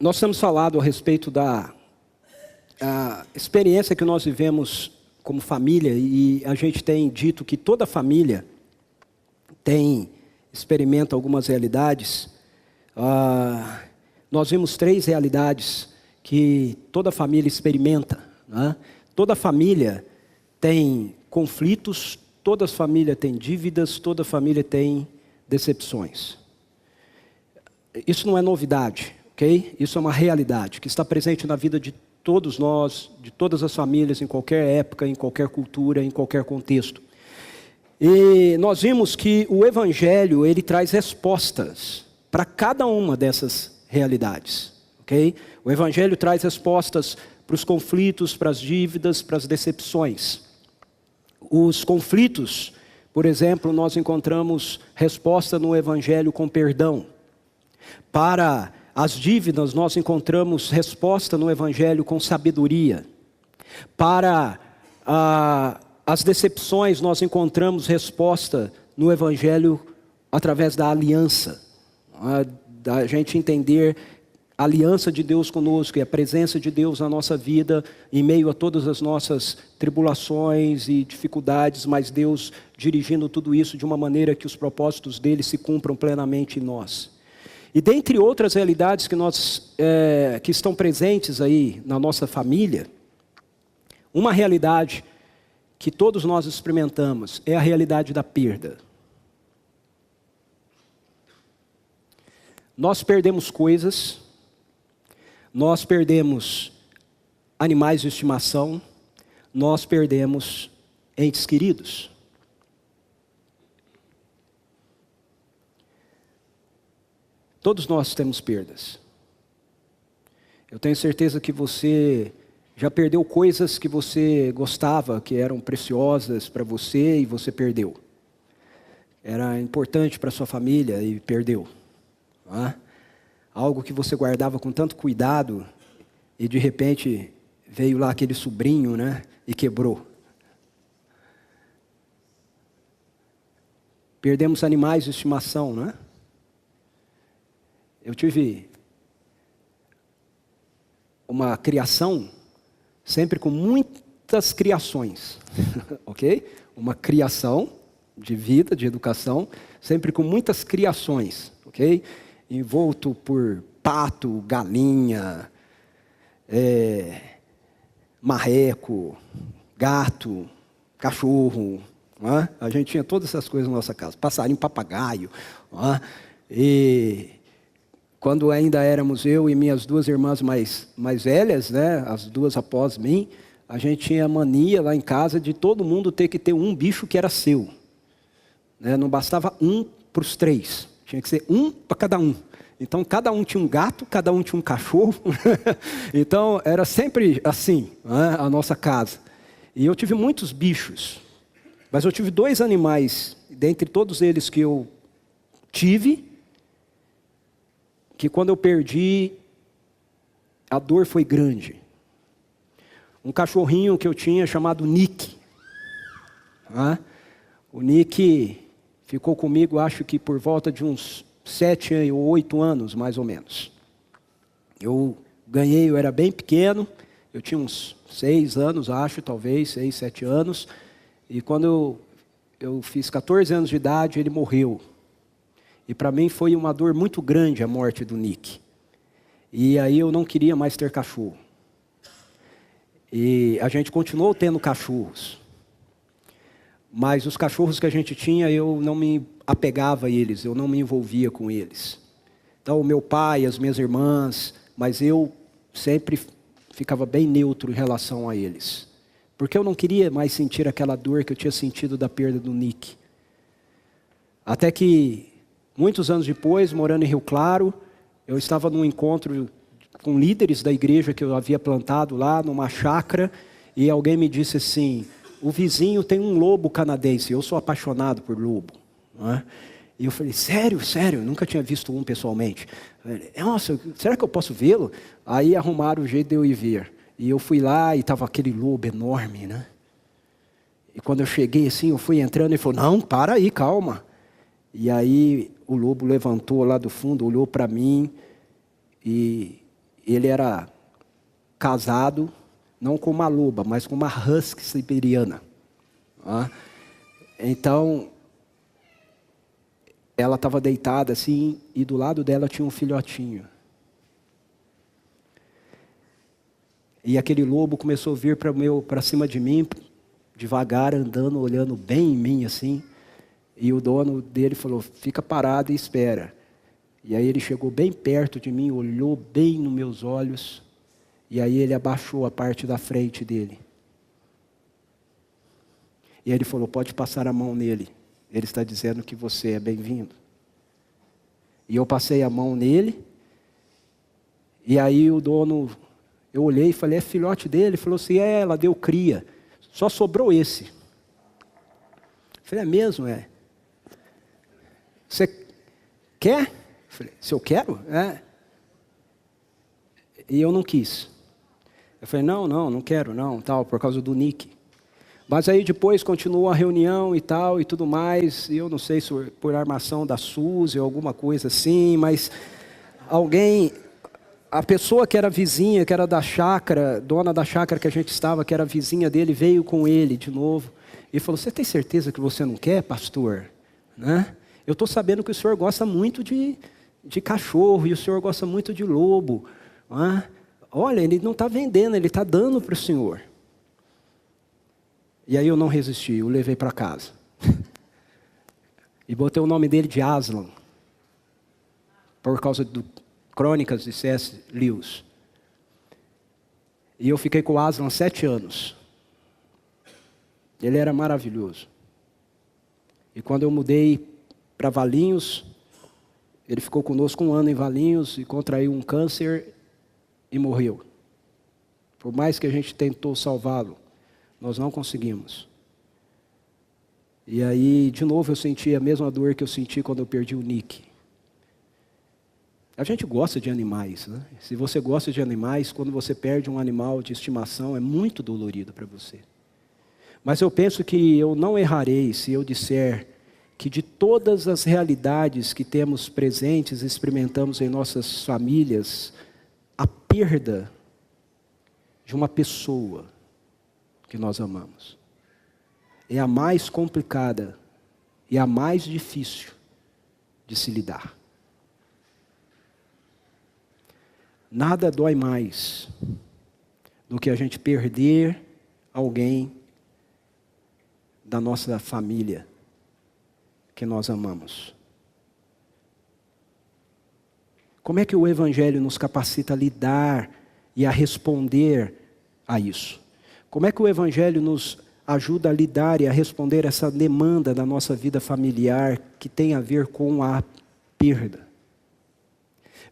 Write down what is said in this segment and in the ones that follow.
Nós temos falado a respeito da experiência que nós vivemos como família, e a gente tem dito que toda família experimenta algumas realidades. Nós vimos 3 realidades que toda família experimenta, né? Toda família tem conflitos, toda família tem dívidas, toda família tem decepções. Isso não é novidade, ok? Isso é uma realidade que está presente na vida de todos nós, de todas as famílias, em qualquer época, em qualquer cultura, em qualquer contexto. E nós vimos que o Evangelho, ele traz respostas para cada uma dessas realidades, ok? O Evangelho traz respostas para os conflitos, para as dívidas, para as decepções. Os conflitos, por exemplo, nós encontramos resposta no Evangelho com perdão. Para as dívidas, nós encontramos resposta no Evangelho com sabedoria. Para as decepções, nós encontramos resposta no Evangelho através da aliança. Da gente entender a aliança de Deus conosco e a presença de Deus na nossa vida, em meio a todas as nossas tribulações e dificuldades, mas Deus dirigindo tudo isso de uma maneira que os propósitos dele se cumpram plenamente em nós. E dentre outras realidades que estão presentes aí na nossa família, uma realidade que todos nós experimentamos é a realidade da perda. Nós perdemos coisas, nós perdemos animais de estimação, nós perdemos entes queridos. Todos nós temos perdas. Eu tenho certeza que você já perdeu coisas que você gostava, que eram preciosas para você e você perdeu. Era importante para sua família e perdeu. Algo que você guardava com tanto cuidado e de repente veio lá aquele sobrinho, né, e quebrou. Perdemos animais de estimação, né? Eu tive uma criação sempre com muitas criações, ok? Uma criação de vida, de educação, sempre com muitas criações, ok? Envolto por pato, galinha, marreco, gato, cachorro. A gente tinha todas essas coisas na nossa casa. Passarinho, papagaio. E quando ainda éramos eu e minhas 2 irmãs mais velhas, né, as 2 após mim, a gente tinha mania lá em casa de todo mundo ter que ter um bicho que era seu. Né? Não bastava um para os 3. Tinha que ser um para cada um. Então, cada um tinha um gato, cada um tinha um cachorro. Então, era sempre assim, né, a nossa casa. E eu tive muitos bichos. Mas eu tive 2 animais, dentre todos eles que eu tive, que quando eu perdi, a dor foi grande. Um cachorrinho que eu tinha chamado Nick. O Nick ficou comigo, acho que por volta de uns 7 ou 8 anos, mais ou menos. Eu era bem pequeno, eu tinha uns 6 anos, acho, talvez, 6, 7 anos. E quando eu fiz 14 anos de idade, ele morreu. E para mim foi uma dor muito grande a morte do Nick. E aí eu não queria mais ter cachorro. E a gente continuou tendo cachorros. Mas os cachorros que a gente tinha, eu não me apegava a eles, eu não me envolvia com eles. Então o meu pai, as minhas irmãs, mas eu sempre ficava bem neutro em relação a eles. Porque eu não queria mais sentir aquela dor que eu tinha sentido da perda do Nick. Até que muitos anos depois, morando em Rio Claro, eu estava num encontro com líderes da igreja que eu havia plantado lá, numa chácara, e alguém me disse assim: o vizinho tem um lobo canadense, eu sou apaixonado por lobo. E eu falei: sério? Nunca tinha visto um pessoalmente. Nossa, será que eu posso vê-lo? Aí arrumaram o jeito de eu ir ver. E eu fui lá e estava aquele lobo enorme, né? E quando eu cheguei assim, eu fui entrando e falou: não, para aí, calma. E aí o lobo levantou lá do fundo, olhou para mim e ele era casado, não com uma loba, mas com uma husky siberiana. Então, ela estava deitada assim, e do lado dela tinha um filhotinho. E aquele lobo começou a vir para cima de mim, devagar, andando, olhando bem em mim assim. E o dono dele falou, fica parado e espera. E aí ele chegou bem perto de mim, olhou bem nos meus olhos. E aí ele abaixou a parte da frente dele. E aí ele falou, pode passar a mão nele. Ele está dizendo que você é bem-vindo. E eu passei a mão nele. E aí o dono, eu olhei e falei, é filhote dele? Ele falou assim, ela deu cria. Só sobrou esse. Eu falei, é mesmo? É. Você quer? Eu falei, se eu quero? É. E eu não quis. Eu falei, não quero, não, tal, por causa do Nick. Mas aí depois continuou a reunião e tal, e tudo mais, e eu não sei se por armação da Suzy ou alguma coisa assim, mas a pessoa que era vizinha, que era da chácara, dona da chácara que a gente estava, que era vizinha dele, veio com ele de novo, e falou, você tem certeza que você não quer, pastor? Né? Eu estou sabendo que o senhor gosta muito de cachorro, e o senhor gosta muito de lobo, né? Olha, ele não está vendendo, ele está dando para o senhor. E aí eu não resisti, eu levei para casa. E botei o nome dele de Aslan. Por causa do Crônicas de C.S. Lewis. E eu fiquei com o Aslan 7 anos. Ele era maravilhoso. E quando eu mudei para Valinhos, ele ficou conosco 1 ano em Valinhos e contraiu um câncer e morreu. Por mais que a gente tentou salvá-lo, nós não conseguimos. E aí, de novo, eu senti a mesma dor que eu senti quando eu perdi o Nick. A gente gosta de animais, né? Se você gosta de animais, quando você perde um animal de estimação, é muito dolorido para você. Mas eu penso que eu não errarei se eu disser que de todas as realidades que temos presentes, experimentamos em nossas famílias, a perda de uma pessoa que nós amamos é a mais complicada e a mais difícil de se lidar. Nada dói mais do que a gente perder alguém da nossa família que nós amamos. Como é que o Evangelho nos capacita a lidar e a responder a isso? Como é que o Evangelho nos ajuda a lidar e a responder essa demanda da nossa vida familiar que tem a ver com a perda?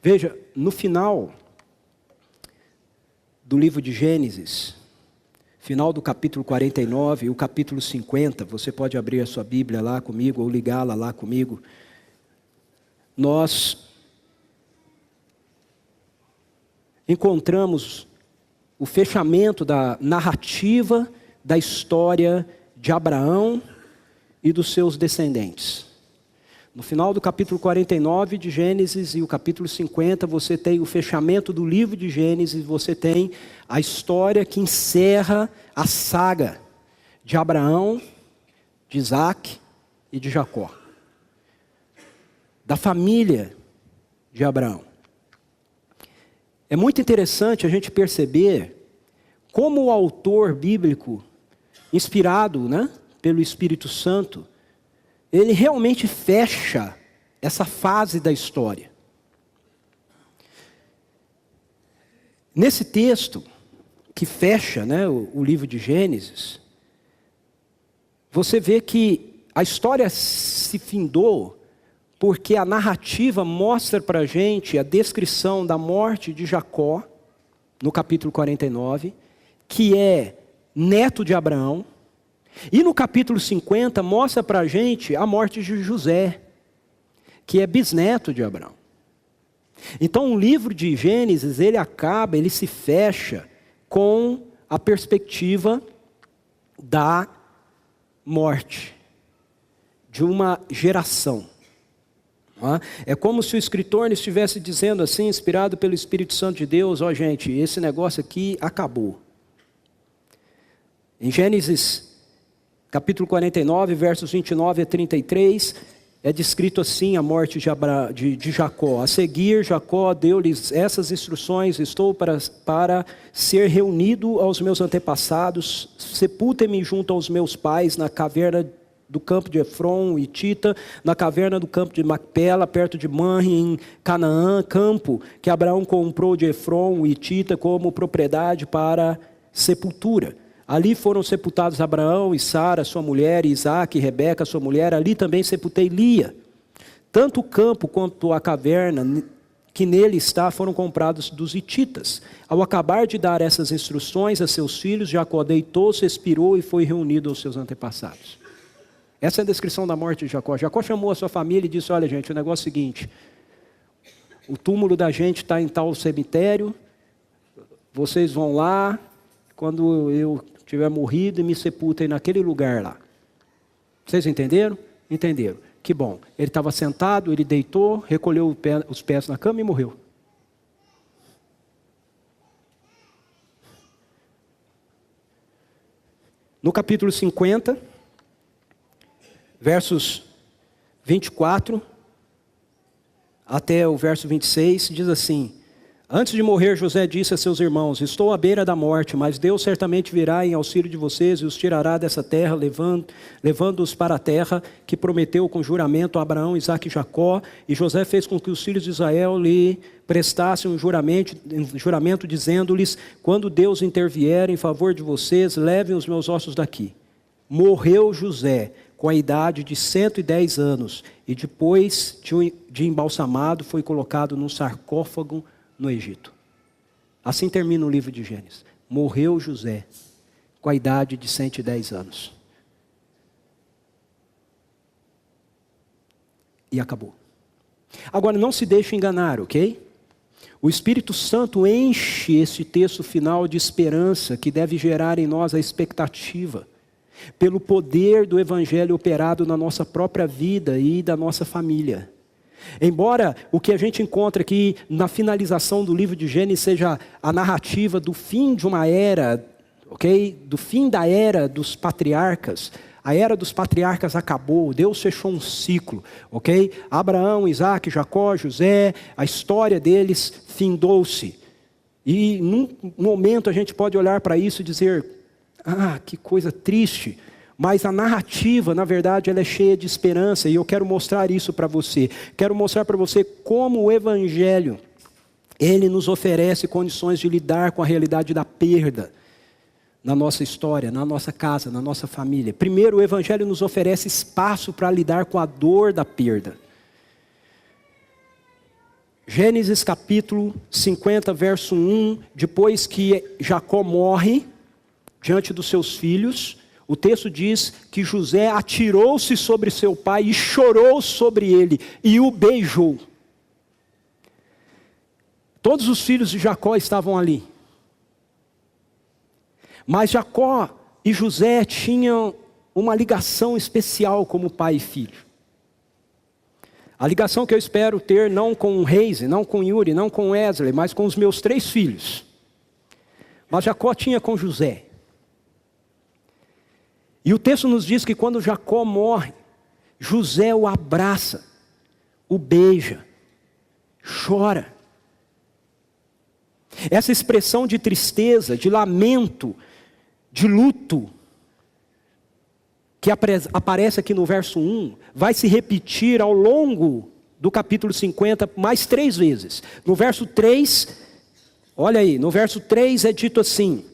Veja, no final do livro de Gênesis, final do capítulo 49 e o capítulo 50, você pode abrir a sua Bíblia lá comigo ou ligá-la lá comigo. Nós encontramos o fechamento da narrativa da história de Abraão e dos seus descendentes. No final do capítulo 49 de Gênesis e o capítulo 50, você tem o fechamento do livro de Gênesis, você tem a história que encerra a saga de Abraão, de Isaac e de Jacó. Da família de Abraão. É muito interessante a gente perceber como o autor bíblico, inspirado, né, pelo Espírito Santo, ele realmente fecha essa fase da história. Nesse texto, que fecha, né, o livro de Gênesis, você vê que a história se findou porque a narrativa mostra para a gente a descrição da morte de Jacó, no capítulo 49, que é neto de Abraão, e no capítulo 50 mostra para a gente a morte de José, que é bisneto de Abraão. Então o livro de Gênesis, ele se fecha com a perspectiva da morte de uma geração. É como se o escritor estivesse dizendo assim, inspirado pelo Espírito Santo de Deus: ó gente, esse negócio aqui acabou. Em Gênesis capítulo 49, versos 29 a 33, é descrito assim a morte de Jacó. A seguir, Jacó deu-lhes essas instruções: estou para ser reunido aos meus antepassados, sepultem-me junto aos meus pais na caverna do campo de Efron e Tita, na caverna do campo de Macpela, perto de Manre, em Canaã, campo que Abraão comprou de Efron e Tita como propriedade para sepultura. Ali foram sepultados Abraão e Sara, sua mulher, e Isaque e Rebeca, sua mulher. Ali também sepultei Lia. Tanto o campo quanto a caverna que nele está foram comprados dos hititas. Ao acabar de dar essas instruções a seus filhos, Jacó deitou-se, expirou e foi reunido aos seus antepassados. Essa é a descrição da morte de Jacó. Jacó chamou a sua família e disse: olha gente, o negócio é o seguinte, o túmulo da gente está em tal cemitério, vocês vão lá, quando eu tiver morrido, e me sepultem naquele lugar lá. Vocês entenderam? Entenderam. Que bom. Ele estava sentado, ele deitou, recolheu os pés na cama e morreu. No capítulo 50, versos 24 até o verso 26, diz assim: antes de morrer, José disse a seus irmãos: estou à beira da morte, mas Deus certamente virá em auxílio de vocês e os tirará dessa terra, levando-os para a terra que prometeu com juramento a Abraão, Isaque e Jacó. E José fez com que os filhos de Israel lhe prestassem um juramento dizendo-lhes: quando Deus intervier em favor de vocês, levem os meus ossos daqui. Morreu José com a idade de 110 anos, e depois de embalsamado, foi colocado num sarcófago no Egito. Assim termina o livro de Gênesis. Morreu José com a idade de 110 anos. E acabou. Agora, não se deixe enganar, ok? O Espírito Santo enche esse texto final de esperança que deve gerar em nós a expectativa pelo poder do Evangelho operado na nossa própria vida e da nossa família. Embora o que a gente encontra aqui na finalização do livro de Gênesis seja a narrativa do fim de uma era, ok? Do fim da era dos patriarcas. A era dos patriarcas acabou, Deus fechou um ciclo, ok? Abraão, Isaque, Jacó, José, a história deles findou-se. E num momento a gente pode olhar para isso e dizer: ah, que coisa triste. Mas a narrativa, na verdade, ela é cheia de esperança, e eu quero mostrar isso para você. Quero mostrar para você como o Evangelho, ele nos oferece condições de lidar com a realidade da perda na nossa história, na nossa casa, na nossa família. Primeiro, o Evangelho nos oferece espaço para lidar com a dor da perda. Gênesis capítulo 50, verso 1, depois que Jacó morre diante dos seus filhos, o texto diz que José atirou-se sobre seu pai e chorou sobre ele e o beijou. Todos os filhos de Jacó estavam ali. Mas Jacó e José tinham uma ligação especial como pai e filho. A ligação que eu espero ter não com Reise, não com Yuri, não com Wesley, mas com os meus 3 filhos. Mas Jacó tinha com José. E o texto nos diz que quando Jacó morre, José o abraça, o beija, chora. Essa expressão de tristeza, de lamento, de luto, que aparece aqui no verso 1, vai se repetir ao longo do capítulo 50 mais 3 vezes. No verso 3, olha aí, no verso 3 é dito assim: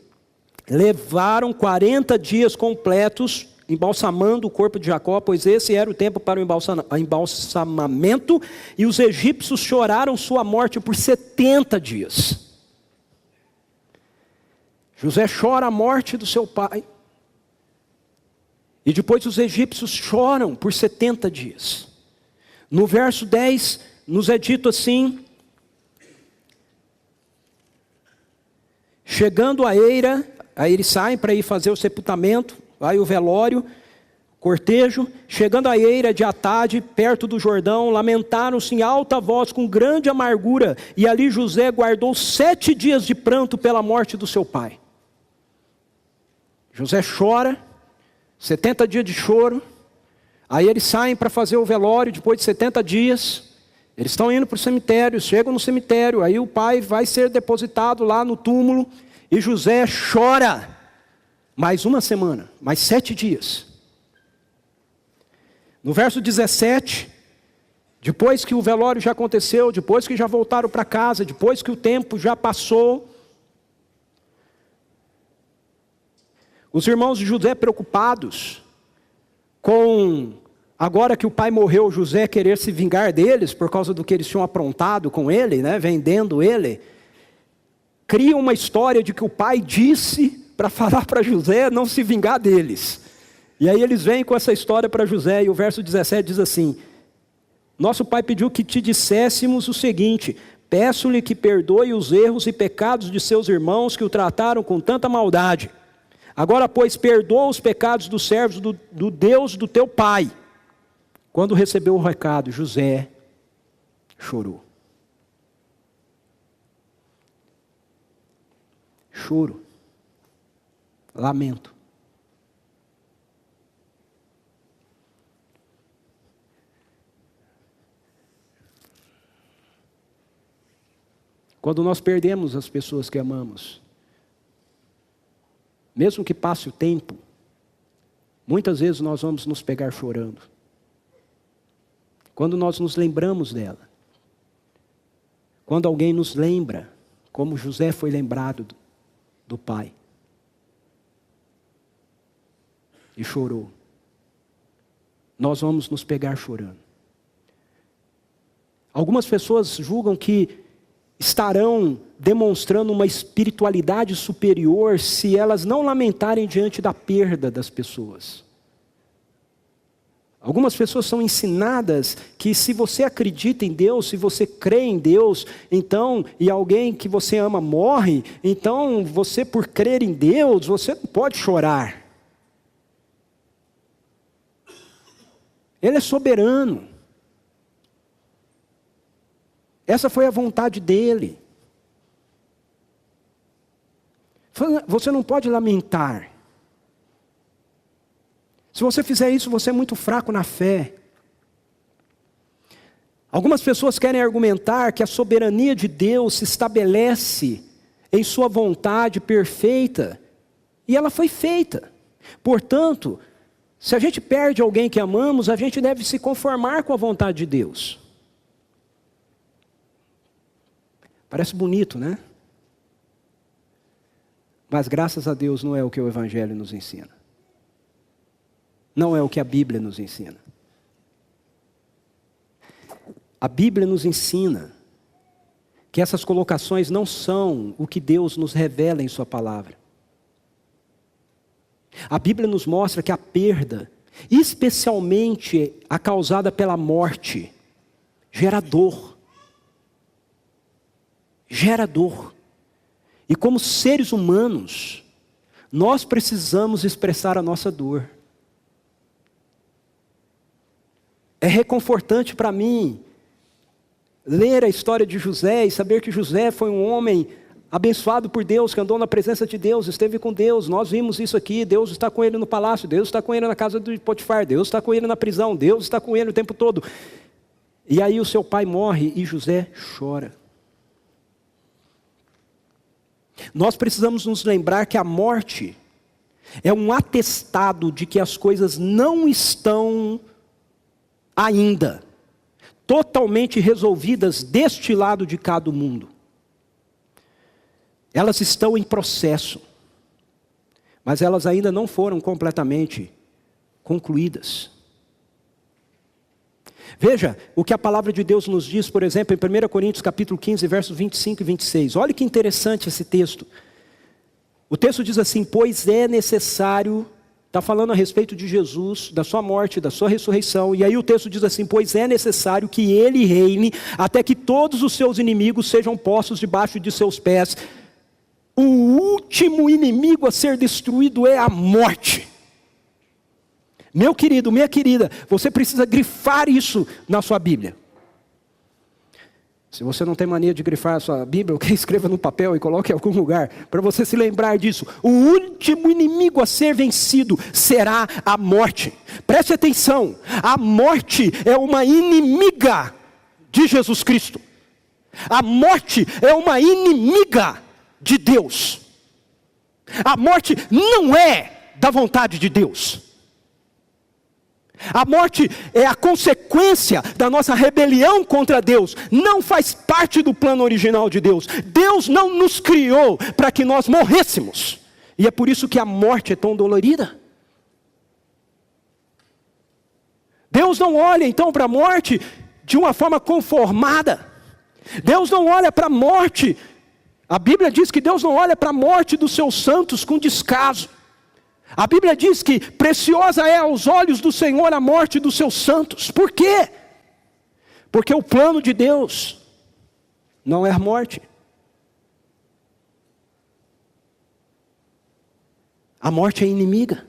levaram 40 dias completos embalsamando o corpo de Jacó, pois esse era o tempo para o embalsamamento, e os egípcios choraram sua morte por 70 dias. José chora a morte do seu pai, e depois os egípcios choram por 70 dias. No verso 10, nos é dito assim: chegando a eira, aí eles saem para ir fazer o sepultamento, vai o velório, cortejo, chegando à eira de Atade, perto do Jordão, lamentaram-se em alta voz com grande amargura, e ali José guardou 7 dias de pranto pela morte do seu pai. José chora, 70 dias de choro, aí eles saem para fazer o velório, depois de 70 dias, eles estão indo para o cemitério, chegam no cemitério, aí o pai vai ser depositado lá no túmulo, e José chora, mais uma semana, mais 7 dias. No verso 17, depois que o velório já aconteceu, depois que já voltaram para casa, depois que o tempo já passou, os irmãos de José preocupados com, agora que o pai morreu, José querer se vingar deles, por causa do que eles tinham aprontado com ele, vendendo ele, criam uma história de que o pai disse para falar para José não se vingar deles. E aí eles vêm com essa história para José, e o verso 17 diz assim: nosso pai pediu que te disséssemos o seguinte: peço-lhe que perdoe os erros e pecados de seus irmãos que o trataram com tanta maldade. Agora, pois, perdoa os pecados dos servos do Deus do teu pai. Quando recebeu o recado, José chorou. Choro, lamento. Quando nós perdemos as pessoas que amamos, mesmo que passe o tempo, muitas vezes nós vamos nos pegar chorando. Quando nós nos lembramos dela, quando alguém nos lembra, como José foi lembrado do pai, e chorou, nós vamos nos pegar chorando. Algumas pessoas julgam que estarão demonstrando uma espiritualidade superior se elas não lamentarem diante da perda das pessoas. Algumas pessoas são ensinadas que se você acredita em Deus, se você crê em Deus, então, e alguém que você ama morre, então você, por crer em Deus, você não pode chorar. Ele é soberano. Essa foi a vontade dele. Você não pode lamentar. Se você fizer isso, você é muito fraco na fé. Algumas pessoas querem argumentar que a soberania de Deus se estabelece em sua vontade perfeita, e ela foi feita. Portanto, se a gente perde alguém que amamos, a gente deve se conformar com a vontade de Deus. Parece bonito, né? Mas graças a Deus não é o que o Evangelho nos ensina. Não é o que a Bíblia nos ensina. A Bíblia nos ensina que essas colocações não são o que Deus nos revela em sua palavra. A Bíblia nos mostra que a perda, especialmente a causada pela morte, gera dor. Gera dor. E como seres humanos, nós precisamos expressar a nossa dor. É reconfortante para mim ler a história de José e saber que José foi um homem abençoado por Deus, que andou na presença de Deus, esteve com Deus. Nós vimos isso aqui, Deus está com ele no palácio, Deus está com ele na casa de Potifar, Deus está com ele na prisão, Deus está com ele o tempo todo. E aí o seu pai morre e José chora. Nós precisamos nos lembrar que a morte é um atestado de que as coisas não estão ainda totalmente resolvidas deste lado de cá do mundo. Elas estão em processo, mas elas ainda não foram completamente concluídas. Veja o que a palavra de Deus nos diz, por exemplo, em 1 Coríntios capítulo 15, versos 25 e 26. Olha que interessante esse texto. O texto diz assim: pois é necessário, está falando a respeito de Jesus, da sua morte, da sua ressurreição, e aí o texto diz assim: pois é necessário que ele reine, até que todos os seus inimigos sejam postos debaixo de seus pés. O último inimigo a ser destruído é a morte. Meu querido, minha querida, você precisa grifar isso na sua Bíblia. Se você não tem mania de grifar a sua Bíblia, escreva no papel e coloque em algum lugar, para você se lembrar disso. O último inimigo a ser vencido será a morte. Preste atenção, a morte é uma inimiga de Jesus Cristo. A morte é uma inimiga de Deus. A morte não é da vontade de Deus. A morte é a consequência da nossa rebelião contra Deus. Não faz parte do plano original de Deus. Deus não nos criou para que nós morrêssemos. E é por isso que a morte é tão dolorida. Deus não olha então para a morte de uma forma conformada. Deus não olha para a morte. A Bíblia diz que Deus não olha para a morte dos seus santos com descaso. A Bíblia diz que preciosa é aos olhos do Senhor a morte dos seus santos. Por quê? Porque o plano de Deus não é a morte. A morte é inimiga.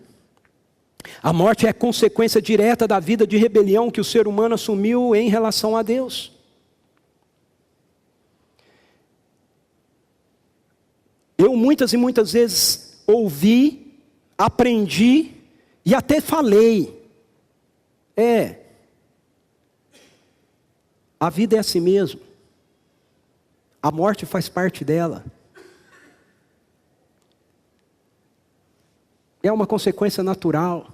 A morte é consequência direta da vida de rebelião que o ser humano assumiu em relação a Deus. Eu muitas e muitas vezes ouvi, aprendi e até falei. A vida é assim mesmo. A morte faz parte dela. É uma consequência natural.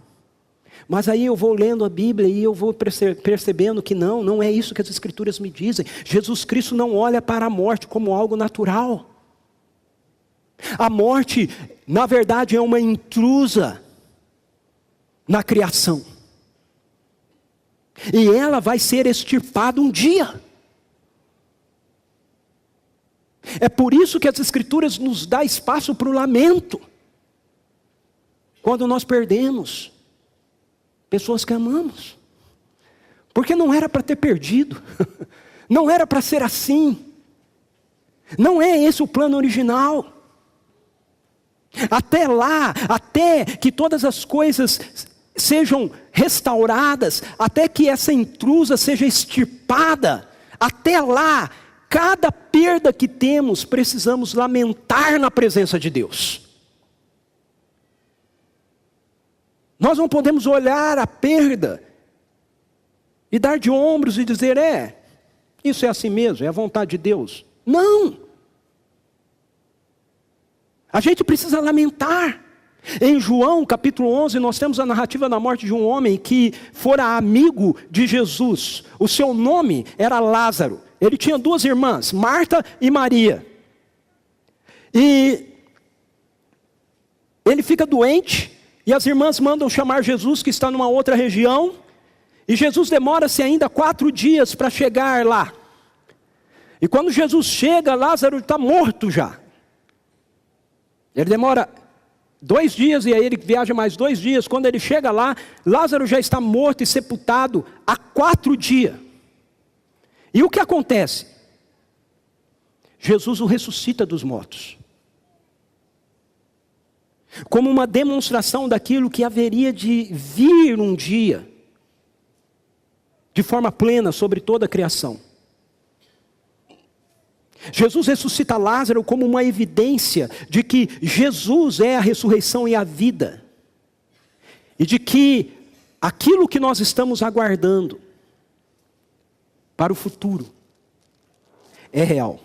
Mas aí eu vou lendo a Bíblia e eu vou percebendo que não é isso que as Escrituras me dizem. Jesus Cristo não olha para a morte como algo natural. A morte, na verdade, é uma intrusa na criação. E ela vai ser extirpada um dia. É por isso que as Escrituras nos dão espaço para o lamento. Quando nós perdemos pessoas que amamos. Porque não era para ter perdido. Não era para ser assim. Não é esse o plano original. Até lá, até que todas as coisas sejam restauradas, até que essa intrusa seja extirpada, até lá, cada perda que temos, precisamos lamentar na presença de Deus. Nós não podemos olhar a perda e dar de ombros e dizer, isso é assim mesmo, é a vontade de Deus. Não! A gente precisa lamentar. Em João capítulo 11, nós temos a narrativa da morte de um homem que fora amigo de Jesus. O seu nome era Lázaro. Ele tinha 2 irmãs, Marta e Maria. E ele fica doente, e as irmãs mandam chamar Jesus, que está numa outra região. E Jesus demora-se ainda 4 dias para chegar lá. E quando Jesus chega, Lázaro está morto já. Ele demora 2 dias e aí ele viaja mais 2 dias. Quando ele chega lá, Lázaro já está morto e sepultado há 4 dias. E o que acontece? Jesus o ressuscita dos mortos. Como uma demonstração daquilo que haveria de vir um dia, de forma plena sobre toda a criação. Jesus ressuscita Lázaro como uma evidência de que Jesus é a ressurreição e a vida. E de que aquilo que nós estamos aguardando para o futuro é real.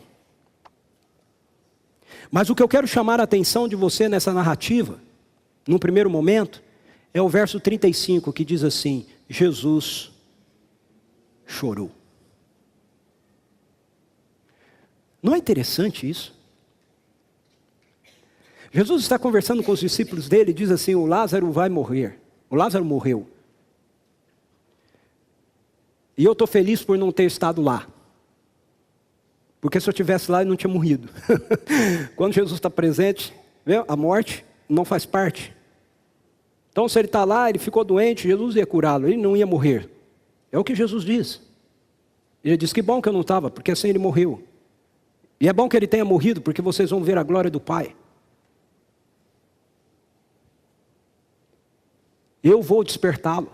Mas o que eu quero chamar a atenção de você nessa narrativa, num primeiro momento, é o verso 35 que diz assim: Jesus chorou. Não é interessante isso? Jesus está conversando com os discípulos dele e diz assim: o Lázaro vai morrer. O Lázaro morreu. E eu estou feliz por não ter estado lá. Porque se eu estivesse lá, ele não tinha morrido. Quando Jesus está presente, viu? A morte não faz parte. Então se ele está lá, ele ficou doente, Jesus ia curá-lo, ele não ia morrer. É o que Jesus diz. Ele diz: que bom que eu não estava, porque assim ele morreu. E é bom que ele tenha morrido, porque vocês vão ver a glória do Pai. eu vou despertá-lo.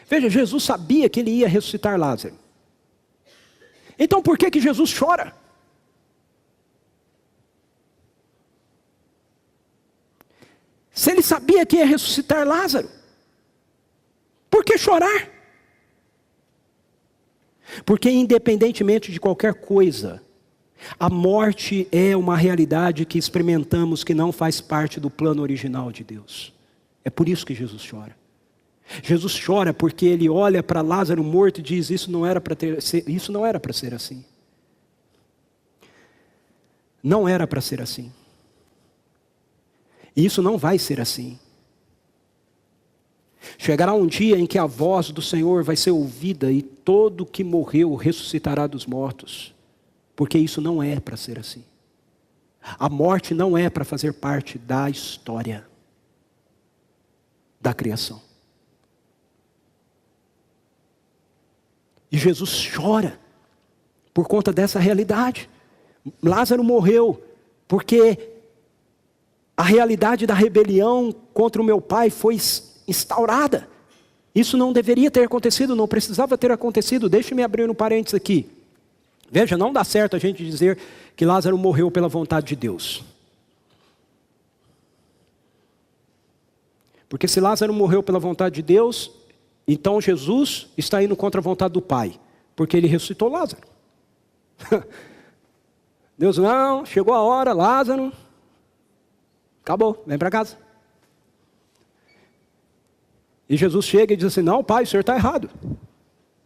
Veja, Jesus sabia que ele ia ressuscitar Lázaro. Então por que Jesus chora? Se ele sabia que ia ressuscitar Lázaro, por que chorar? Porque independentemente de qualquer coisa, a morte é uma realidade que experimentamos que não faz parte do plano original de Deus. É por isso que Jesus chora. Jesus chora porque ele olha para Lázaro morto e diz, isso não era para ser assim. Não era para ser assim. E isso não vai ser assim. Chegará um dia em que a voz do Senhor vai ser ouvida e todo que morreu ressuscitará dos mortos. Porque isso não é para ser assim. A morte não é para fazer parte da história da criação. E Jesus chora por conta dessa realidade. Lázaro morreu porque a realidade da rebelião contra o meu pai foi instaurada. Isso não deveria ter acontecido, não precisava ter acontecido. Deixe-me abrir um parênteses aqui. Veja, não dá certo a gente dizer que Lázaro morreu pela vontade de Deus. Porque se Lázaro morreu pela vontade de Deus, então Jesus está indo contra a vontade do Pai, porque ele ressuscitou Lázaro. Deus não, chegou a hora, Lázaro, acabou, vem para casa. E Jesus chega e diz assim, não pai, o senhor está errado.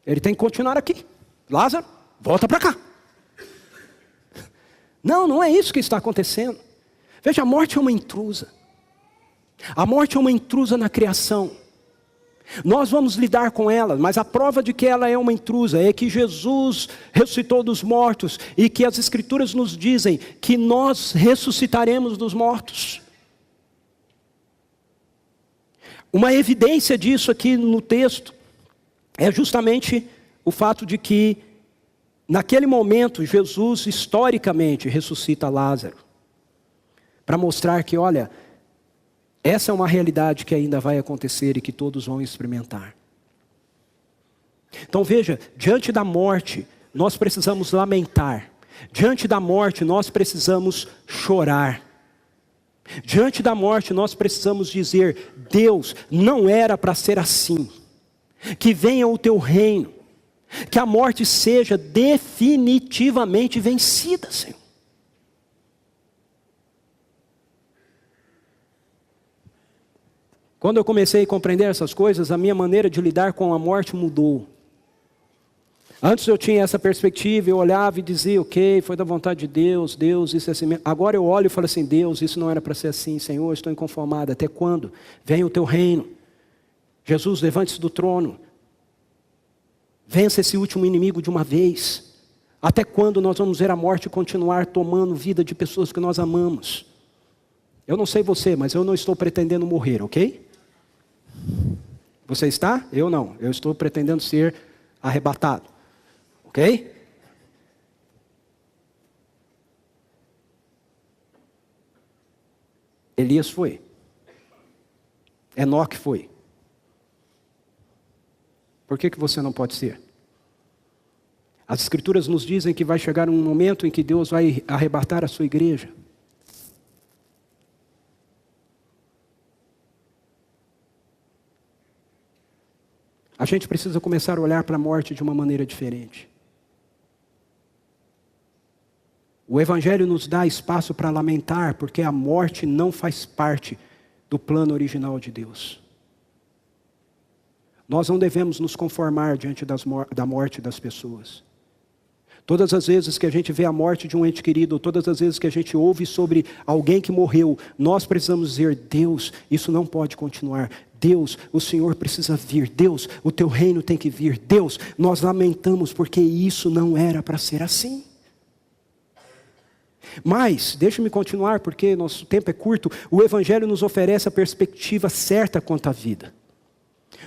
Ele tem que continuar aqui. Lázaro, volta para cá. Não é isso que está acontecendo. Veja, a morte é uma intrusa. A morte é uma intrusa na criação. Nós vamos lidar com ela, mas a prova de que ela é uma intrusa é que Jesus ressuscitou dos mortos e que as Escrituras nos dizem que nós ressuscitaremos dos mortos. Uma evidência disso aqui no texto é justamente o fato de que naquele momento Jesus historicamente ressuscita Lázaro. Para mostrar que, olha, essa é uma realidade que ainda vai acontecer e que todos vão experimentar. Então veja, diante da morte, nós precisamos lamentar. Diante da morte, nós precisamos chorar. Diante da morte, nós precisamos dizer, Deus, não era para ser assim. Que venha o teu reino. Que a morte seja definitivamente vencida, Senhor. Quando eu comecei a compreender essas coisas, a minha maneira de lidar com a morte mudou. Antes eu tinha essa perspectiva, eu olhava e dizia, ok, foi da vontade de Deus, isso é assim mesmo. Agora eu olho e falo assim, Deus, isso não era para ser assim, Senhor, estou inconformado, até quando? Venha o teu reino. Jesus, levante-se do trono. Vença esse último inimigo de uma vez. Até quando nós vamos ver a morte continuar tomando vida de pessoas que nós amamos? Eu não sei você, mas eu não estou pretendendo morrer, ok? Você está? Eu não. Eu estou pretendendo ser arrebatado. Ok? Elias foi. Enoque foi. Por que você não pode ser? As Escrituras nos dizem que vai chegar um momento em que Deus vai arrebatar a sua igreja. A gente precisa começar a olhar para a morte de uma maneira diferente. O Evangelho nos dá espaço para lamentar, porque a morte não faz parte do plano original de Deus. Nós não devemos nos conformar diante da morte das pessoas. Todas as vezes que a gente vê a morte de um ente querido, todas as vezes que a gente ouve sobre alguém que morreu, nós precisamos dizer, Deus, isso não pode continuar. Deus, o Senhor precisa vir. Deus, o teu reino tem que vir. Deus, nós lamentamos porque isso não era para ser assim. Mas, deixe-me continuar porque nosso tempo é curto. O Evangelho nos oferece a perspectiva certa quanto à vida.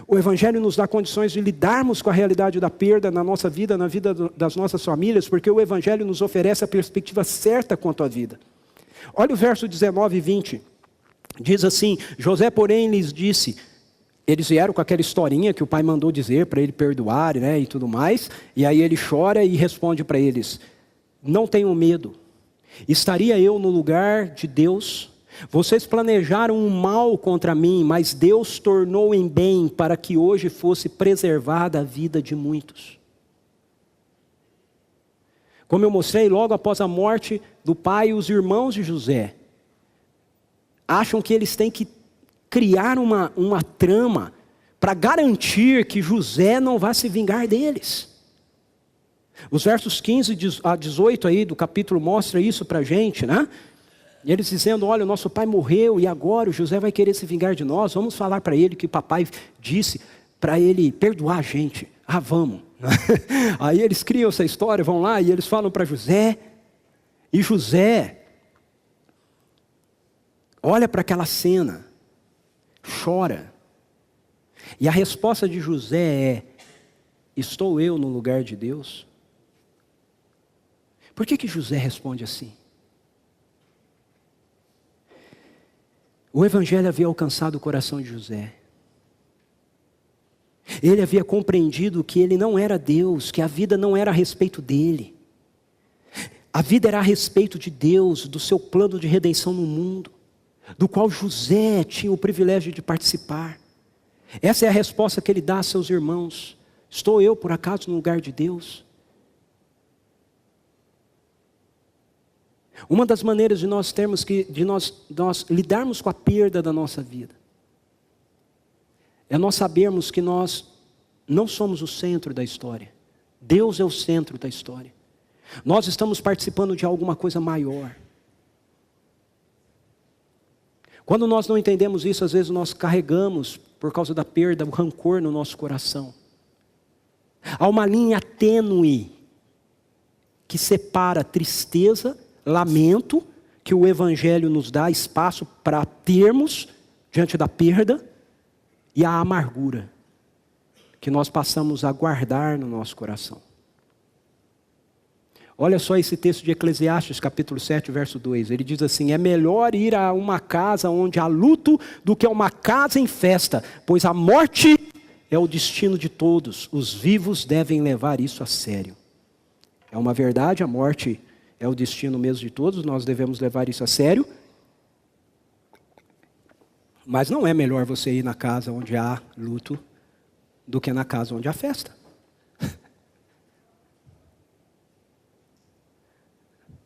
O Evangelho nos dá condições de lidarmos com a realidade da perda na nossa vida, na vida das nossas famílias, porque o Evangelho nos oferece a perspectiva certa quanto à vida. Olha o verso 19 e 20. Diz assim: José, porém, lhes disse... Eles vieram com aquela historinha que o pai mandou dizer para ele perdoar, né, e tudo mais. E aí ele chora e responde para eles: não tenham medo. Estaria eu no lugar de Deus? Vocês planejaram um mal contra mim, mas Deus tornou em bem para que hoje fosse preservada a vida de muitos. Como eu mostrei, logo após a morte do pai, os irmãos de José acham que eles têm que criar uma trama para garantir que José não vai se vingar deles. Os versos 15 a 18 aí do capítulo mostra isso para a gente, né? E eles dizendo: olha, o nosso pai morreu e agora o José vai querer se vingar de nós. Vamos falar para ele que o papai disse para ele perdoar a gente. Ah, vamos. Aí eles criam essa história, vão lá e eles falam para José. E José olha para aquela cena, chora. E a resposta de José é: estou eu no lugar de Deus? Por que José responde assim? O evangelho havia alcançado o coração de José. Ele havia compreendido que ele não era Deus, que a vida não era a respeito dele. A vida era a respeito de Deus, do seu plano de redenção no mundo, do qual José tinha o privilégio de participar. Essa é a resposta que ele dá a seus irmãos: estou eu por acaso no lugar de Deus? Uma das maneiras de nós lidarmos com a perda da nossa vida é nós sabermos que nós não somos o centro da história. Deus é o centro da história. Nós estamos participando de alguma coisa maior. Quando nós não entendemos isso, às vezes nós carregamos, por causa da perda, o rancor no nosso coração. Há uma linha tênue que separa tristeza, lamento, que o evangelho nos dá espaço para termos diante da perda, e a amargura que nós passamos a guardar no nosso coração. Olha só esse texto de Eclesiastes, capítulo 7, verso 2. Ele diz assim: é melhor ir a uma casa onde há luto do que a uma casa em festa, pois a morte é o destino de todos. Os vivos devem levar isso a sério. É uma verdade, a morte é o destino mesmo de todos, nós devemos levar isso a sério. Mas não é melhor você ir na casa onde há luto do que na casa onde há festa.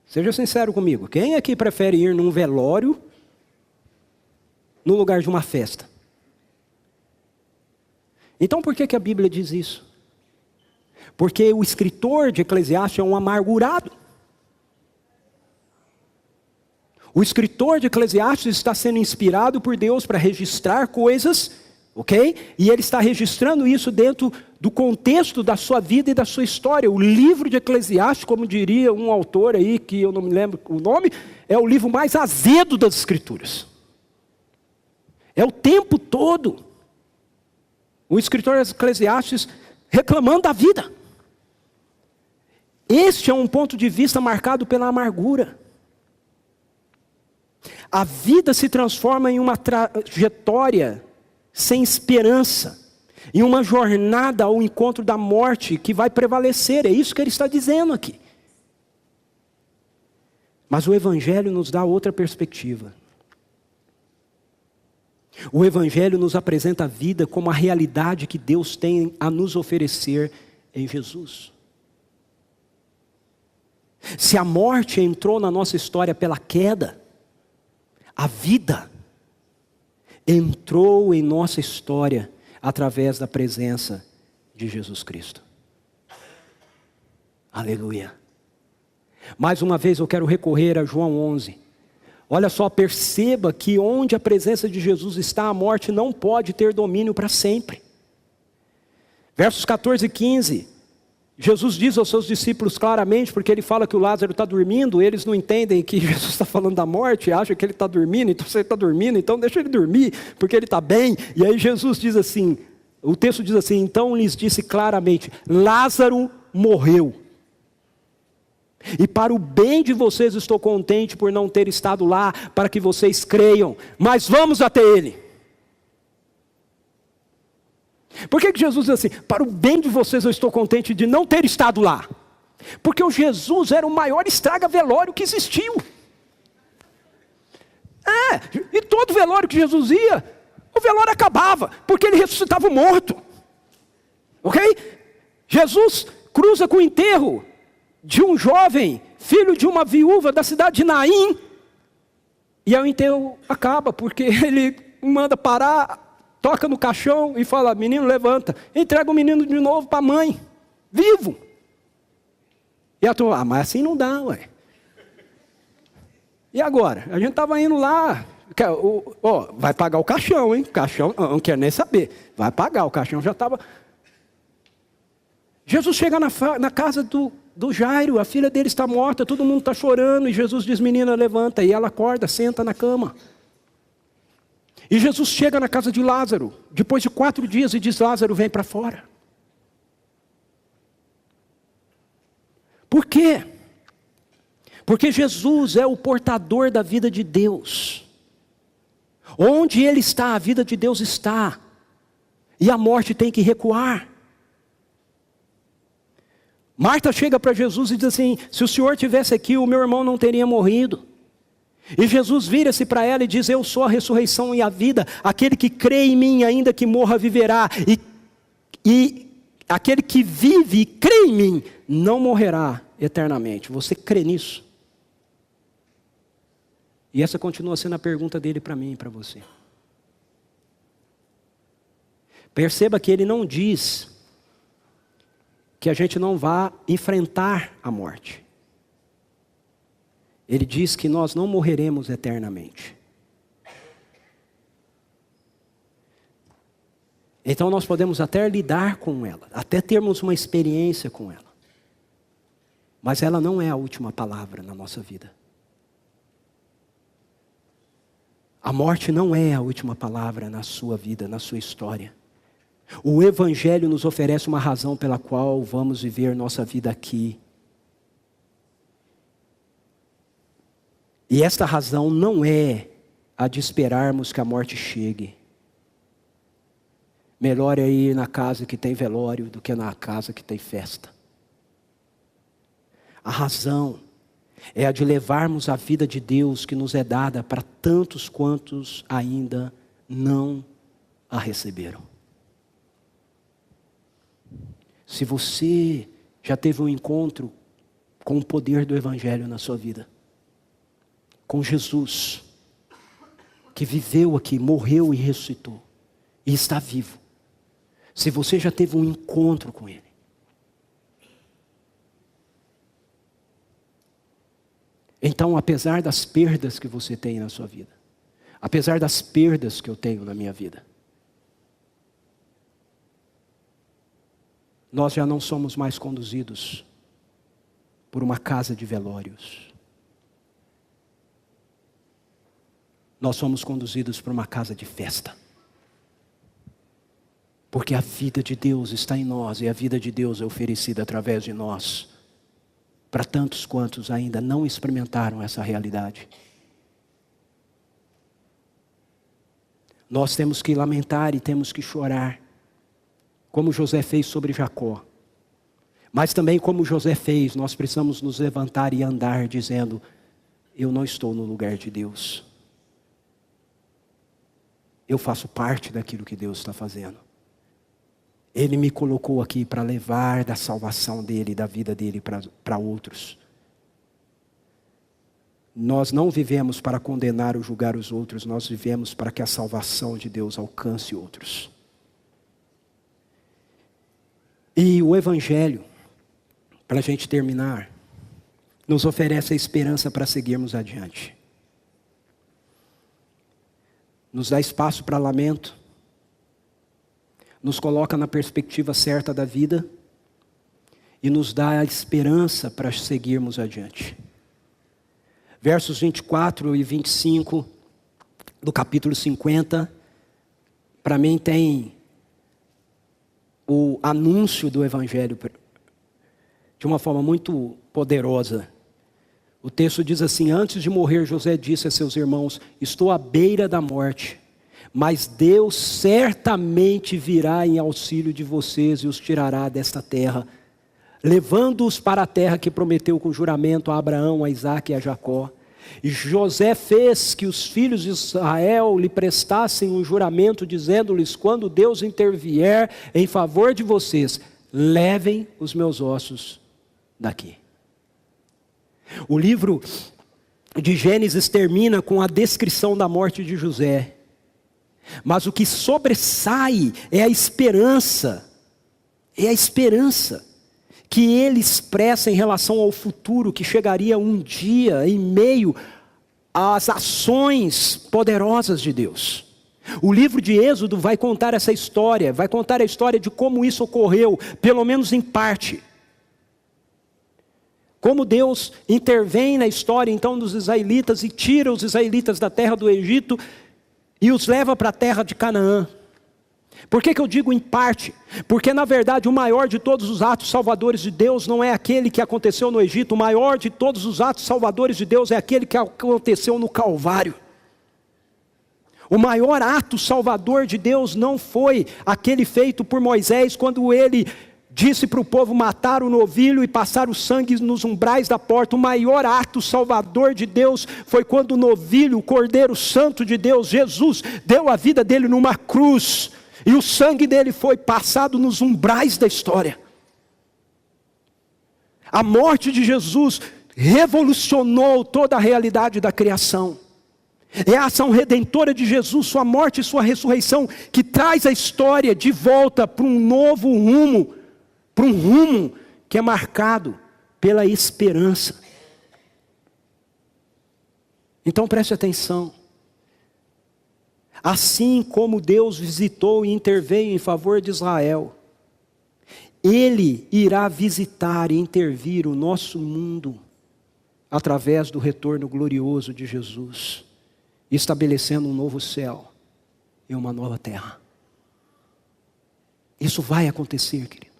Seja sincero comigo, quem aqui prefere ir num velório no lugar de uma festa? Então por que a Bíblia diz isso? Porque o escritor de Eclesiastes é um amargurado. O escritor de Eclesiastes está sendo inspirado por Deus para registrar coisas, ok? E ele está registrando isso dentro do contexto da sua vida e da sua história. O livro de Eclesiastes, como diria um autor aí, que eu não me lembro o nome, é o livro mais azedo das Escrituras. É o tempo todo o escritor de Eclesiastes reclamando da vida. Este é um ponto de vista marcado pela amargura. A vida se transforma em uma trajetória sem esperança, em uma jornada ao encontro da morte que vai prevalecer. É isso que ele está dizendo aqui. Mas o evangelho nos dá outra perspectiva. O evangelho nos apresenta a vida como a realidade que Deus tem a nos oferecer em Jesus. Se a morte entrou na nossa história pela queda, a vida entrou em nossa história através da presença de Jesus Cristo. Aleluia. Mais uma vez eu quero recorrer a João 11. Olha só, perceba que onde a presença de Jesus está, a morte não pode ter domínio para sempre. Versos 14 e 15. Jesus diz aos seus discípulos claramente, porque ele fala que o Lázaro está dormindo, eles não entendem que Jesus está falando da morte, acham que ele está dormindo, então se ele está dormindo, então deixa ele dormir, porque ele está bem. E aí Jesus diz assim, o texto diz assim: então lhes disse claramente, Lázaro morreu. E para o bem de vocês estou contente por não ter estado lá, para que vocês creiam. Mas vamos até ele. Por que Jesus diz assim? Para o bem de vocês eu estou contente de não ter estado lá. Porque o Jesus era o maior estraga-velório que existiu. E todo velório que Jesus ia, o velório acabava, porque ele ressuscitava o morto. Ok? Jesus cruza com o enterro de um jovem, filho de uma viúva da cidade de Naim. E aí o enterro acaba, porque ele manda parar, toca no caixão e fala, menino levanta. Entrega o menino de novo para a mãe, vivo. E a turma, mas assim não dá, ué. E agora? A gente estava indo lá, vai pagar o caixão, hein? O caixão, não quero nem saber. Vai pagar, o caixão já estava... Jesus chega na casa do Jairo, a filha dele está morta, todo mundo está chorando, e Jesus diz, menina, levanta, e ela acorda, senta na cama. E Jesus chega na casa de Lázaro, depois de 4 dias, e diz, Lázaro, vem para fora. Por quê? Porque Jesus é o portador da vida de Deus. Onde Ele está, a vida de Deus está. E a morte tem que recuar. Marta chega para Jesus e diz assim, se o Senhor estivesse aqui, o meu irmão não teria morrido. E Jesus vira-se para ela e diz, eu sou a ressurreição e a vida. Aquele que crê em mim, ainda que morra, viverá. E aquele que vive e crê em mim, não morrerá eternamente. Você crê nisso? E essa continua sendo a pergunta dele para mim e para você. Perceba que ele não diz que a gente não vá enfrentar a morte. Ele diz que nós não morreremos eternamente. Então nós podemos até lidar com ela, até termos uma experiência com ela. Mas ela não é a última palavra na nossa vida. A morte não é a última palavra na sua vida, na sua história. O Evangelho nos oferece uma razão pela qual vamos viver nossa vida aqui. E esta razão não é a de esperarmos que a morte chegue. Melhor é ir na casa que tem velório do que na casa que tem festa. A razão é a de levarmos a vida de Deus que nos é dada para tantos quantos ainda não a receberam. Se você já teve um encontro com o poder do Evangelho na sua vida, com Jesus, que viveu aqui, morreu e ressuscitou, e está vivo. Se você já teve um encontro com Ele, então, apesar das perdas que você tem na sua vida, apesar das perdas que eu tenho na minha vida, nós já não somos mais conduzidos por uma casa de velórios. Nós somos conduzidos por uma casa de festa. Porque a vida de Deus está em nós e a vida de Deus é oferecida através de nós para tantos quantos ainda não experimentaram essa realidade. Nós temos que lamentar e temos que chorar, como José fez sobre Jacó. Mas também como José fez, nós precisamos nos levantar e andar dizendo, eu não estou no lugar de Deus. Eu faço parte daquilo que Deus está fazendo. Ele me colocou aqui para levar da salvação dele, da vida dele para outros. Nós não vivemos para condenar ou julgar os outros, nós vivemos para que a salvação de Deus alcance outros. E o Evangelho, para a gente terminar, nos oferece a esperança para seguirmos adiante. Nos dá espaço para lamento, nos coloca na perspectiva certa da vida e nos dá a esperança para seguirmos adiante. Versos 24 e 25 do capítulo 50, para mim tem o anúncio do Evangelho de uma forma muito poderosa. O texto diz assim: antes de morrer, José disse a seus irmãos: estou à beira da morte, mas Deus certamente virá em auxílio de vocês e os tirará desta terra, levando-os para a terra que prometeu com juramento a Abraão, a Isaque e a Jacó. E José fez que os filhos de Israel lhe prestassem um juramento, dizendo-lhes: quando Deus intervier em favor de vocês, levem os meus ossos daqui. O livro de Gênesis termina com a descrição da morte de José. Mas o que sobressai é a esperança. É a esperança que ele expressa em relação ao futuro que chegaria um dia em meio às ações poderosas de Deus. O livro de Êxodo vai contar essa história, vai contar a história de como isso ocorreu, pelo menos em parte. Como Deus intervém na história então dos israelitas e tira os israelitas da terra do Egito e os leva para a terra de Canaã. Por que eu digo em parte? Porque na verdade o maior de todos os atos salvadores de Deus não é aquele que aconteceu no Egito. O maior de todos os atos salvadores de Deus é aquele que aconteceu no Calvário. O maior ato salvador de Deus não foi aquele feito por Moisés quando ele disse para o povo matar o novilho e passar o sangue nos umbrais da porta. O maior ato salvador de Deus foi quando o novilho, o Cordeiro Santo de Deus, Jesus, deu a vida dele numa cruz. E o sangue dele foi passado nos umbrais da história. A morte de Jesus revolucionou toda a realidade da criação. É a ação redentora de Jesus, sua morte e sua ressurreição, que traz a história de volta para um novo rumo, para um rumo que é marcado pela esperança. Então preste atenção. Assim como Deus visitou e interveio em favor de Israel, Ele irá visitar e intervir o nosso mundo através do retorno glorioso de Jesus, estabelecendo um novo céu e uma nova terra. Isso vai acontecer, querido.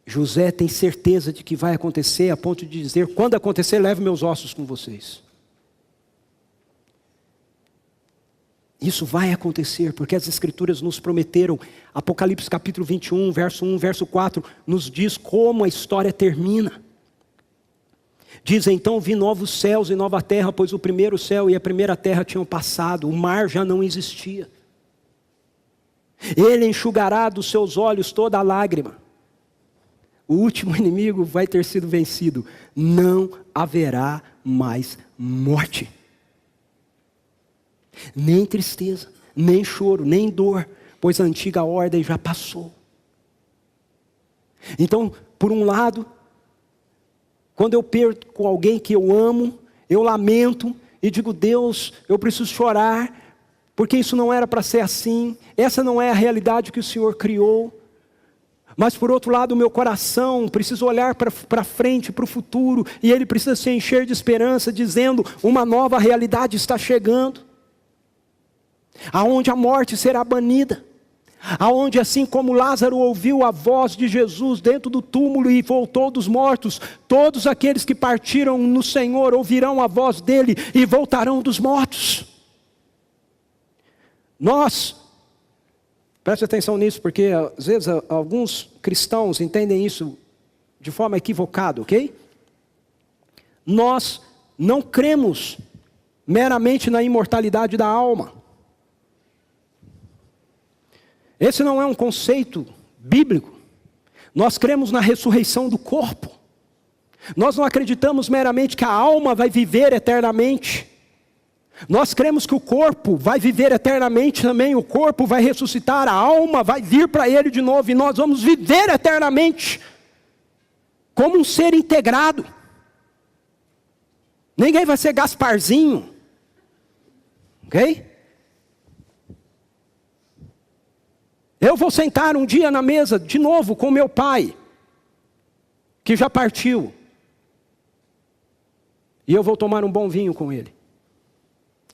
José tem certeza de que vai acontecer, a ponto de dizer: quando acontecer, leve meus ossos com vocês. Isso vai acontecer, porque as Escrituras nos prometeram. Apocalipse capítulo 21, verso 1, verso 4, nos diz como a história termina. Diz: então vi novos céus e nova terra, pois o primeiro céu e a primeira terra tinham passado, o mar já não existia. Ele enxugará dos seus olhos toda a lágrima. O último inimigo vai ter sido vencido. Não haverá mais morte, nem tristeza, nem choro, nem dor, pois a antiga ordem já passou. Então, por um lado, quando eu perco alguém que eu amo, eu lamento e digo: Deus, eu preciso chorar, porque isso não era para ser assim, essa não é a realidade que o Senhor criou. Mas por outro lado, o meu coração precisa olhar para frente, para o futuro, e ele precisa se encher de esperança, dizendo: uma nova realidade está chegando, aonde a morte será banida, aonde assim como Lázaro ouviu a voz de Jesus dentro do túmulo e voltou dos mortos, todos aqueles que partiram no Senhor ouvirão a voz dele e voltarão dos mortos. Preste atenção nisso, porque às vezes alguns cristãos entendem isso de forma equivocada, ok? Nós não cremos meramente na imortalidade da alma. Esse não é um conceito bíblico. Nós cremos na ressurreição do corpo. Nós não acreditamos meramente que a alma vai viver eternamente. Nós cremos que o corpo vai viver eternamente também. O corpo vai ressuscitar, a alma vai vir para ele de novo, e nós vamos viver eternamente como um ser integrado. Ninguém vai ser Gasparzinho, ok? Eu vou sentar um dia na mesa de novo com meu pai, que já partiu, e eu vou tomar um bom vinho com ele,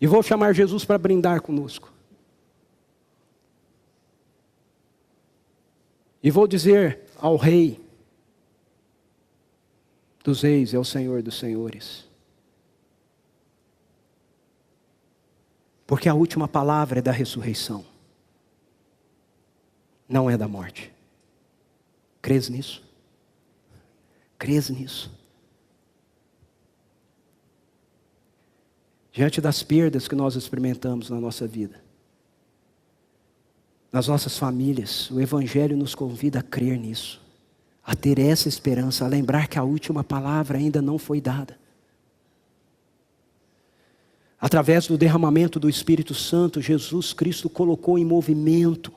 e vou chamar Jesus para brindar conosco, e vou dizer ao rei: dos reis, é o Senhor dos senhores. Porque a última palavra é da ressurreição, não é da morte. Crês nisso? Crês nisso? Diante das perdas que nós experimentamos na nossa vida, nas nossas famílias, o Evangelho nos convida a crer nisso, a ter essa esperança, a lembrar que a última palavra ainda não foi dada. Através do derramamento do Espírito Santo, Jesus Cristo colocou em movimento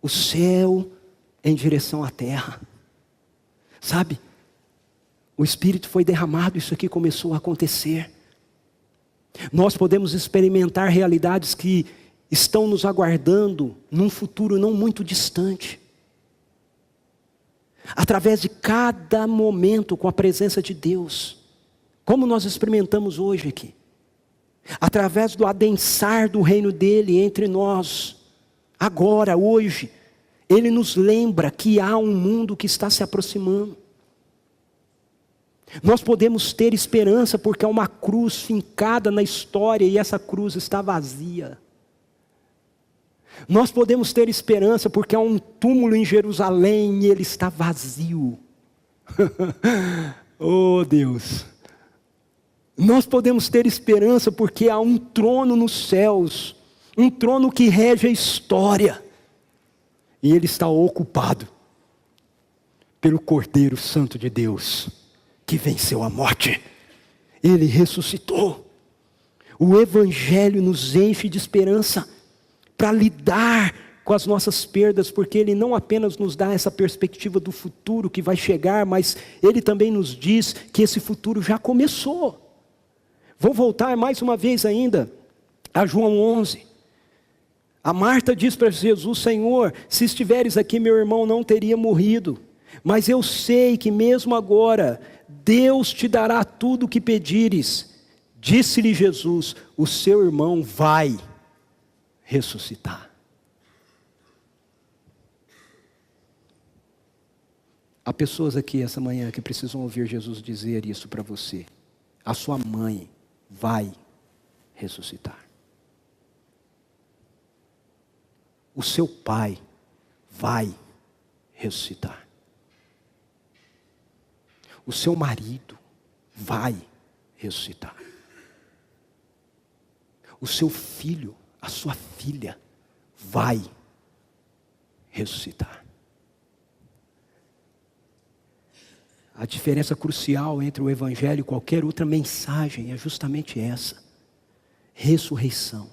o céu em direção à terra. Sabe? O Espírito foi derramado, isso aqui começou a acontecer. Nós podemos experimentar realidades que estão nos aguardando num futuro não muito distante. Através de cada momento com a presença de Deus, como nós experimentamos hoje aqui. Através do adensar do reino dele entre nós, agora, hoje, ele nos lembra que há um mundo que está se aproximando. Nós podemos ter esperança porque há uma cruz fincada na história e essa cruz está vazia. Nós podemos ter esperança porque há um túmulo em Jerusalém e ele está vazio. Oh Deus! Nós podemos ter esperança porque há um trono nos céus, um trono que rege a história, e ele está ocupado pelo Cordeiro Santo de Deus, que venceu a morte. Ele ressuscitou. O Evangelho nos enche de esperança para lidar com as nossas perdas, porque ele não apenas nos dá essa perspectiva do futuro que vai chegar, mas ele também nos diz que esse futuro já começou. Vou voltar mais uma vez ainda a João 11. A Marta diz para Jesus: Senhor, se estiveres aqui, meu irmão não teria morrido. Mas eu sei que mesmo agora, Deus te dará tudo o que pedires. Disse-lhe Jesus: o seu irmão vai ressuscitar. Há pessoas aqui essa manhã que precisam ouvir Jesus dizer isso para você. A sua mãe vai ressuscitar. O seu pai vai ressuscitar. O seu marido vai ressuscitar. O seu filho, a sua filha vai ressuscitar. A diferença crucial entre o Evangelho e qualquer outra mensagem é justamente essa: ressurreição.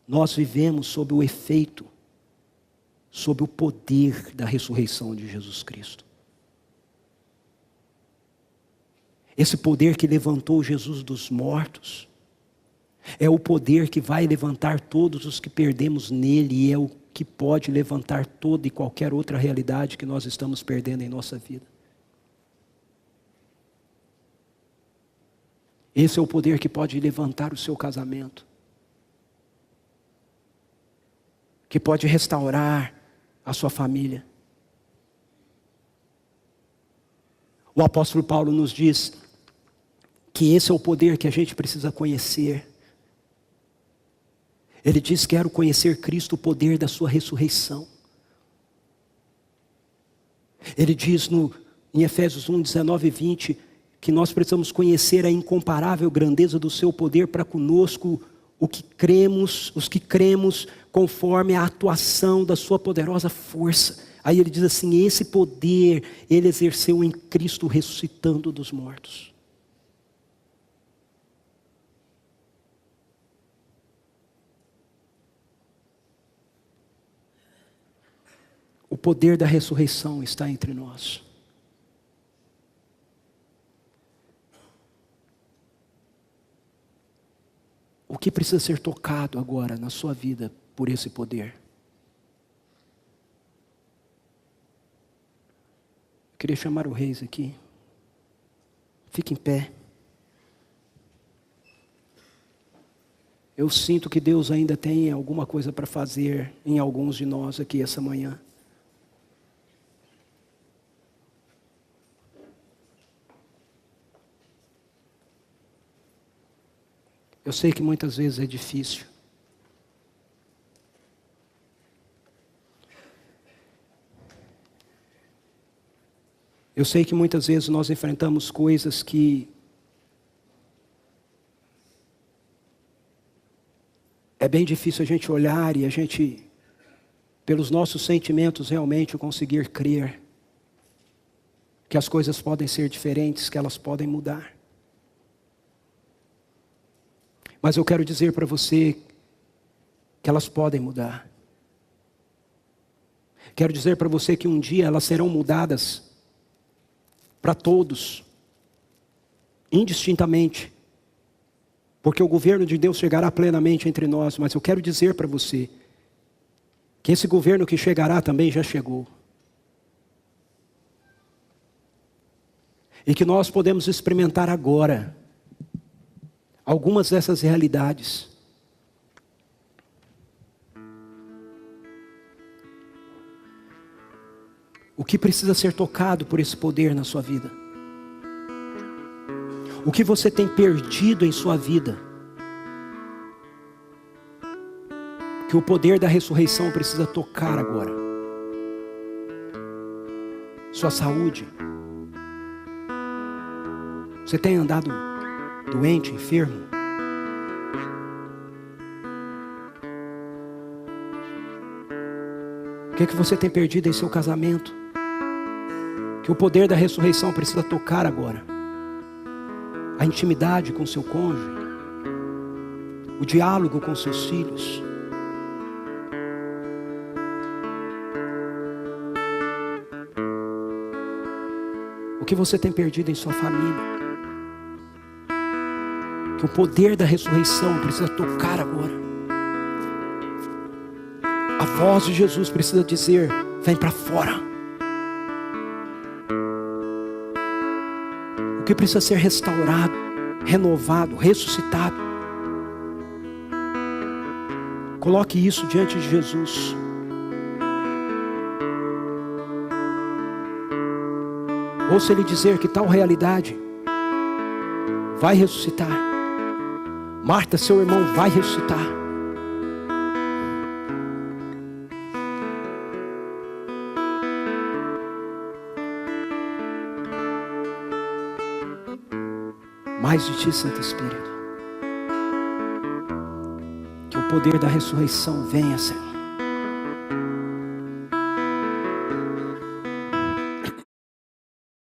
Nós vivemos sob o efeito, sob o poder da ressurreição de Jesus Cristo. Esse poder que levantou Jesus dos mortos é o poder que vai levantar todos os que perdemos nele, e é o que pode levantar toda e qualquer outra realidade que nós estamos perdendo em nossa vida. Esse é o poder que pode levantar o seu casamento, que pode restaurar a sua família. O apóstolo Paulo nos diz que esse é o poder que a gente precisa conhecer. Ele diz: quero conhecer Cristo, o poder da sua ressurreição. Ele diz em Efésios 1, 19 e 20, que nós precisamos conhecer a incomparável grandeza do seu poder para conosco, os que cremos conforme a atuação da sua poderosa força. Aí ele diz assim: esse poder ele exerceu em Cristo ressuscitando dos mortos. O poder da ressurreição está entre nós. O que precisa ser tocado agora na sua vida por esse poder? Eu queria chamar o Reis aqui. Fique em pé. Eu sinto que Deus ainda tem alguma coisa para fazer em alguns de nós aqui essa manhã. Eu sei que muitas vezes é difícil. Eu sei que muitas vezes nós enfrentamos coisas que é bem difícil a gente olhar e a gente, pelos nossos sentimentos, realmente conseguir crer que as coisas podem ser diferentes, que elas podem mudar. Mas eu quero dizer para você que elas podem mudar. Quero dizer para você que um dia elas serão mudadas para todos, indistintamente, porque o governo de Deus chegará plenamente entre nós. Mas eu quero dizer para você que esse governo que chegará também já chegou. E que nós podemos experimentar agora algumas dessas realidades. O que precisa ser tocado por esse poder na sua vida? O que você tem perdido em sua vida? Que o poder da ressurreição precisa tocar agora. Sua saúde. Você tem andado doente, enfermo? O que você tem perdido em seu casamento? Que o poder da ressurreição precisa tocar agora. A intimidade com seu cônjuge. O diálogo com seus filhos. O que você tem perdido em sua família? Que o poder da ressurreição precisa tocar agora. A voz de Jesus precisa dizer: vem para fora. O que precisa ser restaurado, renovado, ressuscitado. Coloque isso diante de Jesus. Ouça Ele dizer que tal realidade vai ressuscitar. Marta, seu irmão, vai ressuscitar. Mais de ti, Santo Espírito. Que o poder da ressurreição venha, Senhor.